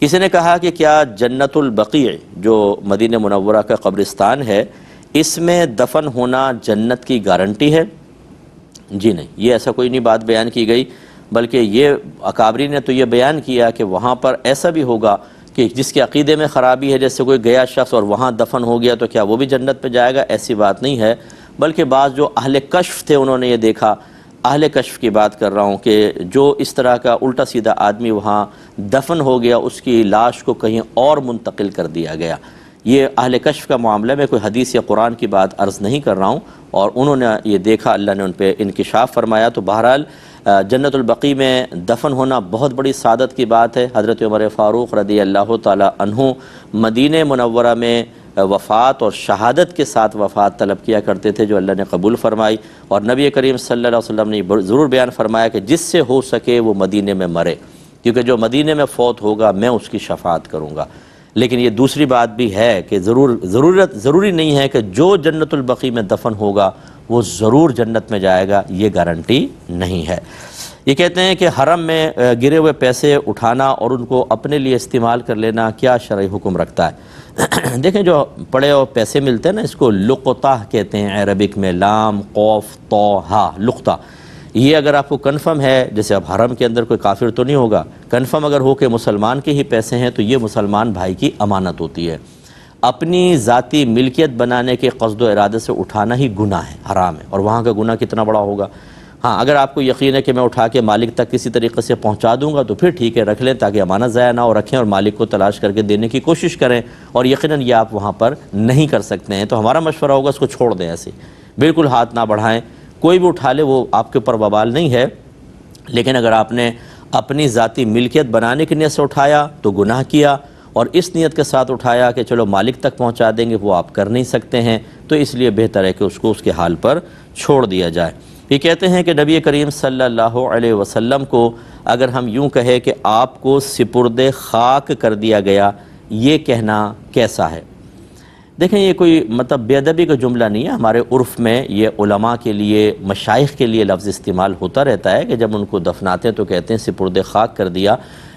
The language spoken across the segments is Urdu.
کسی نے کہا کہ کیا جنت البقیع جو مدینہ منورہ کا قبرستان ہے اس میں دفن ہونا جنت کی گارنٹی ہے؟ جی نہیں، یہ ایسا کوئی نہیں بات بیان کی گئی، بلکہ یہ اکابری نے تو یہ بیان کیا کہ وہاں پر ایسا بھی ہوگا کہ جس کے عقیدے میں خرابی ہے، جیسے کوئی گیا شخص اور وہاں دفن ہو گیا تو کیا وہ بھی جنت پہ جائے گا؟ ایسی بات نہیں ہے، بلکہ بعض جو اہل کشف تھے انہوں نے یہ دیکھا، اہل کشف کی بات کر رہا ہوں، کہ جو اس طرح کا الٹا سیدھا آدمی وہاں دفن ہو گیا اس کی لاش کو کہیں اور منتقل کر دیا گیا۔ یہ اہل کشف کا معاملہ، میں کوئی حدیث یا قرآن کی بات عرض نہیں کر رہا ہوں، اور انہوں نے یہ دیکھا، اللہ نے ان پہ انکشاف فرمایا۔ تو بہرحال جنت البقیع میں دفن ہونا بہت بڑی سعادت کی بات ہے۔ حضرت عمر فاروق رضی اللہ تعالی عنہ مدینہ منورہ میں وفات اور شہادت کے ساتھ وفات طلب کیا کرتے تھے، جو اللہ نے قبول فرمائی، اور نبی کریم صلی اللہ علیہ وسلم نے ضرور بیان فرمایا کہ جس سے ہو سکے وہ مدینہ میں مرے، کیونکہ جو مدینہ میں فوت ہوگا میں اس کی شفاعت کروں گا۔ لیکن یہ دوسری بات بھی ہے کہ ضروری نہیں ہے کہ جو جنت البقیع میں دفن ہوگا وہ ضرور جنت میں جائے گا، یہ گارنٹی نہیں ہے۔ یہ کہتے ہیں کہ حرم میں گرے ہوئے پیسے اٹھانا اور ان کو اپنے لیے استعمال کر لینا کیا شرعی حکم رکھتا ہے؟ دیکھیں، جو پڑے ہوئے پیسے ملتے ہیں نا، اس کو لقطہ کہتے ہیں عربک میں، لام قوف تو ہا، لقطہ۔ یہ اگر آپ کو کنفرم ہے، جیسے اب حرم کے اندر کوئی کافر تو نہیں ہوگا، کنفرم اگر ہو کہ مسلمان کے ہی پیسے ہیں تو یہ مسلمان بھائی کی امانت ہوتی ہے۔ اپنی ذاتی ملکیت بنانے کے قصد و ارادے سے اٹھانا ہی گناہ ہے، حرام ہے، اور وہاں کا گناہ کتنا بڑا ہوگا۔ ہاں، اگر آپ کو یقین ہے کہ میں اٹھا کے مالک تک کسی طریقے سے پہنچا دوں گا تو پھر ٹھیک ہے، رکھ لیں تاکہ امانت ضائع نہ ہو، رکھیں اور مالک کو تلاش کر کے دینے کی کوشش کریں، اور یقیناً یہ آپ وہاں پر نہیں کر سکتے ہیں، تو ہمارا مشورہ ہوگا اس کو چھوڑ دیں، ایسے بالکل ہاتھ نہ بڑھائیں۔ کوئی بھی اٹھا لے وہ آپ کے اوپر وبال نہیں ہے، لیکن اگر آپ نے اپنی ذاتی ملکیت بنانے کی نیت سے اٹھایا تو گناہ کیا، اور اس نیت کے ساتھ اٹھایا کہ چلو مالک تک پہنچا دیں گے، وہ آپ کر نہیں سکتے ہیں، تو اس لیے بہتر ہے کہ اس کو اس کے حال پر چھوڑ دیا جائے۔ یہ کہتے ہیں کہ نبی کریم صلی اللہ علیہ وسلم کو اگر ہم یوں کہیں کہ آپ کو سپرد خاک کر دیا گیا، یہ کہنا کیسا ہے؟ دیکھیں، یہ کوئی مطلب بے ادبی کا جملہ نہیں ہے، ہمارے عرف میں یہ علماء کے لیے، مشائخ کے لیے لفظ استعمال ہوتا رہتا ہے کہ جب ان کو دفناتے ہیں تو کہتے ہیں سپرد خاک کر دیا،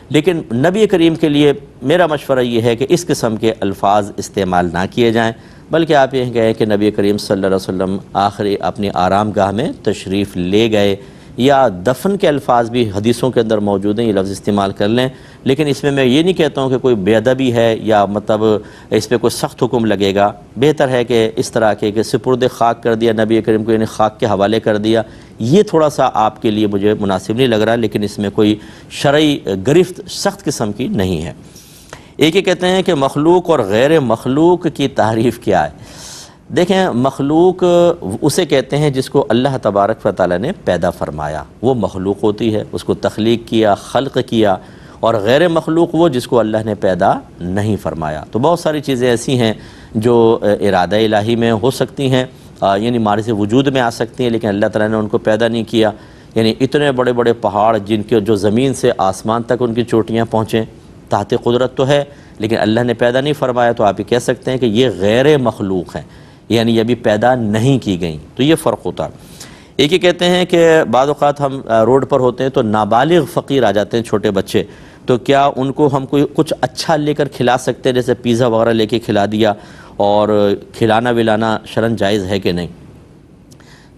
لیکن نبی کریم کے لیے میرا مشورہ یہ ہے کہ اس قسم کے الفاظ استعمال نہ کیے جائیں، بلکہ آپ یہ کہیں کہ نبی کریم صلی اللہ علیہ وسلم آخری اپنی آرام گاہ میں تشریف لے گئے، یا دفن کے الفاظ بھی حدیثوں کے اندر موجود ہیں، یہ لفظ استعمال کر لیں، لیکن اس میں یہ نہیں کہتا ہوں کہ کوئی بے ادبی ہے یا مطلب اس پہ کوئی سخت حکم لگے گا۔ بہتر ہے کہ اس طرح کے کہ سپرد خاک کر دیا نبی کریم کو، یعنی خاک کے حوالے کر دیا، یہ تھوڑا سا آپ کے لیے مجھے مناسب نہیں لگ رہا، لیکن اس میں کوئی شرعی گرفت سخت قسم کی نہیں ہے۔ ایک یہ کہتے ہیں کہ مخلوق اور غیر مخلوق کی تعریف کیا ہے؟ دیکھیں، مخلوق اسے کہتے ہیں جس کو اللہ تبارک و تعالی نے پیدا فرمایا، وہ مخلوق ہوتی ہے، اس کو تخلیق کیا، خلق کیا، اور غیر مخلوق وہ جس کو اللہ نے پیدا نہیں فرمایا۔ تو بہت ساری چیزیں ایسی ہیں جو ارادہ الہی میں ہو سکتی ہیں، یعنی ہمارے سے وجود میں آ سکتی ہیں، لیکن اللہ تعالیٰ نے ان کو پیدا نہیں کیا۔ یعنی اتنے بڑے بڑے پہاڑ جن کے جو زمین سے آسمان تک ان کی چوٹیاں پہنچیں، تحت قدرت تو ہے، لیکن اللہ نے پیدا نہیں فرمایا، تو آپ یہ کہہ سکتے ہیں کہ یہ غیر مخلوق ہیں، یعنی یہ بھی پیدا نہیں کی گئیں، تو یہ فرق ہوتا ہے۔ ایک یہ کہتے ہیں کہ بعض اوقات ہم روڈ پر ہوتے ہیں تو نابالغ فقیر آ جاتے ہیں، چھوٹے بچے، تو کیا ان کو ہم کوئی کچھ اچھا لے کر کھلا سکتے ہیں، جیسے پیزا وغیرہ لے کے کھلا دیا، اور کھلانا ولانا شرعاً جائز ہے کہ نہیں؟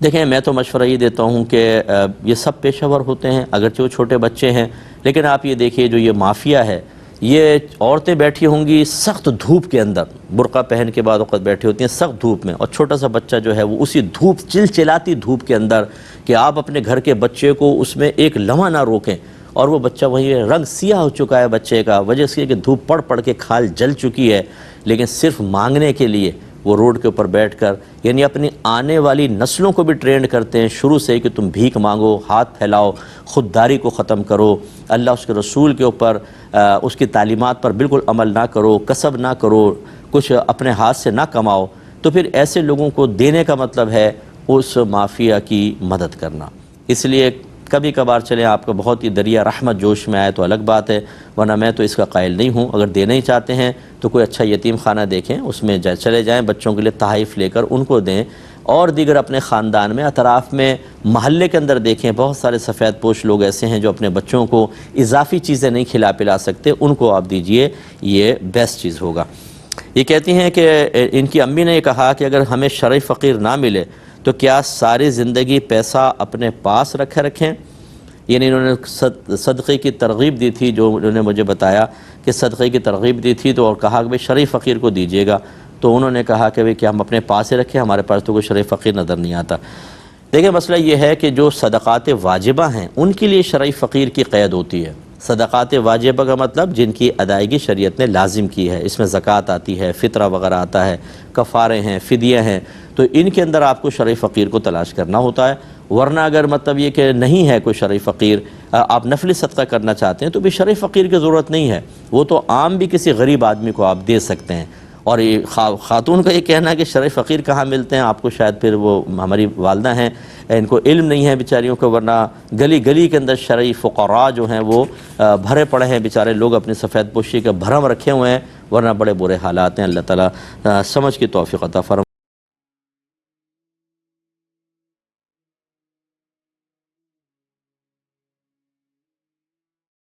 دیکھیں، میں تو مشورہ یہ دیتا ہوں کہ یہ سب پیشہ ور ہوتے ہیں، اگرچہ وہ چھوٹے بچے ہیں، لیکن آپ یہ دیکھیے جو یہ مافیا ہے، یہ عورتیں بیٹھی ہوں گی سخت دھوپ کے اندر، برقع پہن کے بعد وقت بیٹھی ہوتی ہیں سخت دھوپ میں، اور چھوٹا سا بچہ جو ہے وہ اسی دھوپ، چلچلاتی دھوپ کے اندر، کہ آپ اپنے گھر کے بچے کو اس میں ایک لمحہ نہ روکیں، اور وہ بچہ وہی رنگ سیاہ ہو چکا ہے بچے کا، وجہ سے کہ دھوپ پڑ کے کھال جل چکی ہے، لیکن صرف مانگنے کے لیے وہ روڈ کے اوپر بیٹھ کر، یعنی اپنی آنے والی نسلوں کو بھی ٹرینڈ کرتے ہیں شروع سے کہ تم بھیک مانگو، ہاتھ پھیلاؤ، خودداری کو ختم کرو، اللہ اس کے رسول کے اوپر اس کی تعلیمات پر بالکل عمل نہ کرو، کسب نہ کرو، کچھ اپنے ہاتھ سے نہ کماؤ، تو پھر ایسے لوگوں کو دینے کا مطلب ہے اس مافیا کی مدد کرنا۔ اس لیے کبھی کبھار چلیں آپ کا بہت ہی دریا رحمت جوش میں آئے تو الگ بات ہے، ورنہ میں تو اس کا قائل نہیں ہوں۔ اگر دینا ہی چاہتے ہیں تو کوئی اچھا یتیم خانہ دیکھیں، اس میں چلے جائیں، بچوں کے لیے تحائف لے کر ان کو دیں، اور دیگر اپنے خاندان میں اطراف میں محلے کے اندر دیکھیں بہت سارے سفید پوش لوگ ایسے ہیں جو اپنے بچوں کو اضافی چیزیں نہیں کھلا پلا سکتے، ان کو آپ دیجئے، یہ بیسٹ چیز ہوگا۔ یہ کہتی ہیں کہ ان کی امی نے یہ کہا کہ اگر ہمیں شرعی فقیر نہ ملے تو کیا ساری زندگی پیسہ اپنے پاس رکھیں؟ یعنی انہوں نے صدقے کی ترغیب دی تھی، جو انہوں نے مجھے بتایا کہ صدقے کی ترغیب دی تھی تو اور کہا کہ بھئی شرعی فقیر کو دیجیے گا، تو انہوں نے کہا کہ بھئی کیا ہم اپنے پاس ہی رکھیں، ہمارے پاس تو کوئی شرعی فقیر نظر نہیں آتا۔ دیکھیں مسئلہ یہ ہے کہ جو صدقات واجبہ ہیں ان کے لیے شرعی فقیر کی قید ہوتی ہے۔ صدقات واجبہ کا مطلب جن کی ادائیگی شریعت نے لازم کی ہے، اس میں زکوٰۃ آتی ہے، فطرہ وغیرہ آتا ہے، کفارے ہیں، فدیے ہیں، تو ان کے اندر آپ کو شرعی فقیر کو تلاش کرنا ہوتا ہے۔ ورنہ اگر مطلب یہ کہ نہیں ہے کوئی شرعی فقیر، آپ نفلی صدقہ کرنا چاہتے ہیں تو بھی شرعی فقیر کی ضرورت نہیں ہے، وہ تو عام بھی کسی غریب آدمی کو آپ دے سکتے ہیں۔ اور یہ خاتون کا یہ کہنا ہے کہ شرعی فقیر کہاں ملتے ہیں آپ کو، شاید پھر وہ ہماری والدہ ہیں، ان کو علم نہیں ہے بیچاریوں کو، ورنہ گلی گلی کے اندر شرعی فقراء جو ہیں وہ بھرے پڑے ہیں، بیچارے لوگ اپنی سفید پوشی کا بھرم رکھے ہوئے ہیں، ورنہ بڑے برے حالات ہیں۔ اللہ تعالیٰ سمجھ کی توفیق عطا فرمائے۔